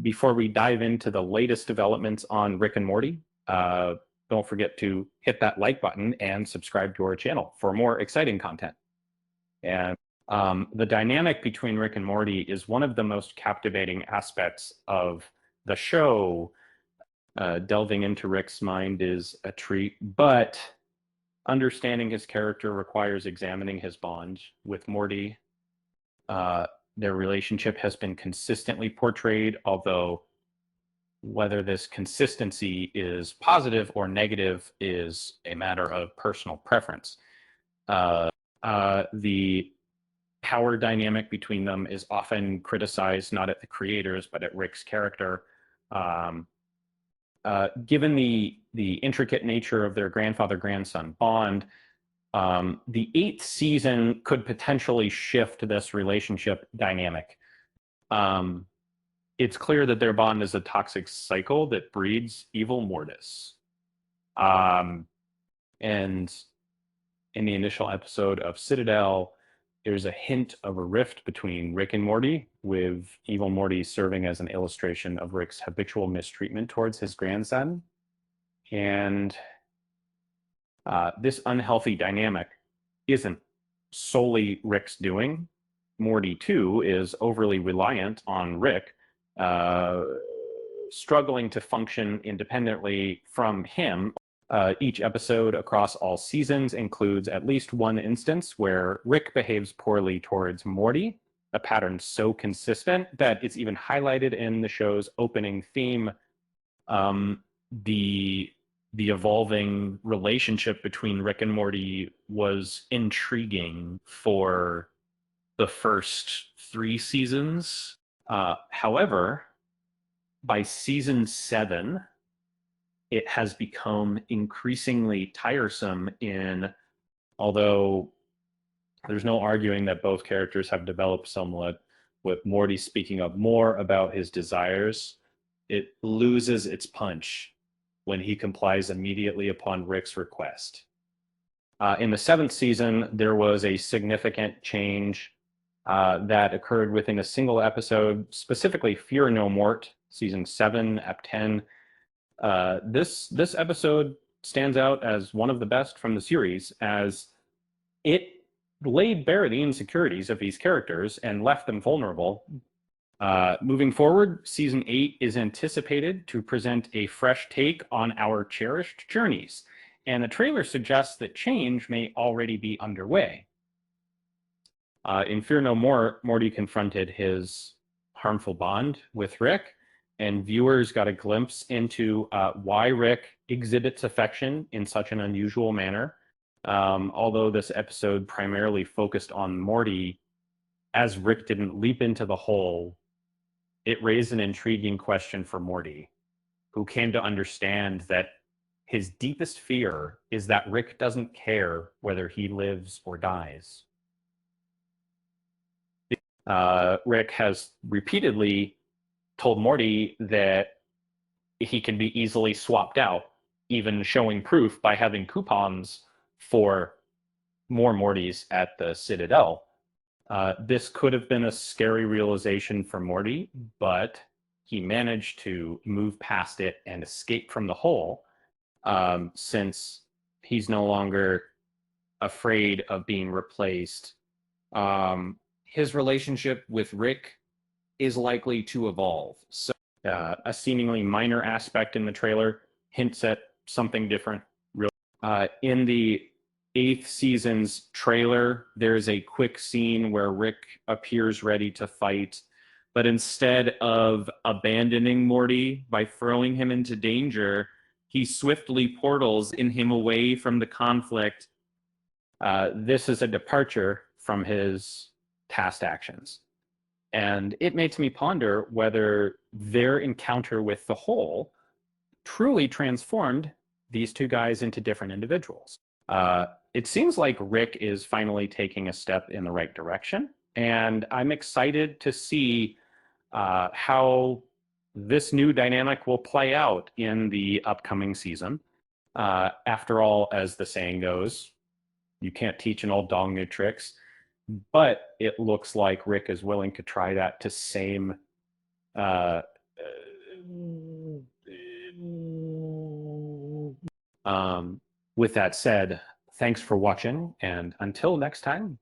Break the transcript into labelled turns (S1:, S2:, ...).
S1: Before we dive into the latest developments on Rick and Morty, don't forget to hit that like button and subscribe to our channel for more exciting content. And the dynamic between Rick and Morty is one of the most captivating aspects of the show. Delving into Rick's mind is a treat, but understanding his character requires examining his bond with Morty. Their relationship has been consistently portrayed, although whether this consistency is positive or negative is a matter of personal preference. The power dynamic between them is often criticized, not at the creators, but at Rick's character. Given the intricate nature of their grandfather-grandson bond, the 8th season could potentially shift this relationship dynamic. It's clear that their bond is a toxic cycle that breeds evil mortis. And in the initial episode of Citadel, there's a hint of a rift between Rick and Morty, with evil Morty serving as an illustration of Rick's habitual mistreatment towards his grandson. And this unhealthy dynamic isn't solely Rick's doing. Morty, too, is overly reliant on Rick, struggling to function independently from him. Each episode across all seasons includes at least one instance where Rick behaves poorly towards Morty, a pattern so consistent that it's even highlighted in the show's opening theme. The evolving relationship between Rick and Morty was intriguing for the first 3 seasons. However, by season 7, it has become increasingly tiresome although there's no arguing that both characters have developed somewhat, with Morty speaking up more about his desires. It loses its punch when he complies immediately upon Rick's request. In the 7th season, there was a significant change that occurred within a single episode, specifically Fear No Mort, season 7, ep 10. This episode stands out as one of the best from the series, as it laid bare the insecurities of these characters and left them vulnerable. Moving forward, season 8 is anticipated to present a fresh take on our cherished journeys, and the trailer suggests that change may already be underway. In Fear No More, Morty confronted his harmful bond with Rick, and viewers got a glimpse into why Rick exhibits affection in such an unusual manner. Although this episode primarily focused on Morty, as Rick didn't leap into the hole, it raised an intriguing question for Morty, who came to understand that his deepest fear is that Rick doesn't care whether he lives or dies. Rick has repeatedly told Morty that he can be easily swapped out, even showing proof by having coupons for more Mortys at the Citadel. This could have been a scary realization for Morty, but he managed to move past it and escape from the hole, since he's no longer afraid of being replaced. His relationship with Rick is likely to evolve. So a seemingly minor aspect in the trailer hints at something different. In the 8th season's trailer, there's a quick scene where Rick appears ready to fight, but instead of abandoning Morty by throwing him into danger, he swiftly portals in him away from the conflict. This is a departure from his past actions. And it made me ponder whether their encounter with the Hole truly transformed these two guys into different individuals. It seems like Rick is finally taking a step in the right direction, and I'm excited to see how this new dynamic will play out in the upcoming season. After all, as the saying goes, you can't teach an old dog new tricks, but it looks like Rick is willing to try that to same Uh, with that said, thanks for watching, and until next time.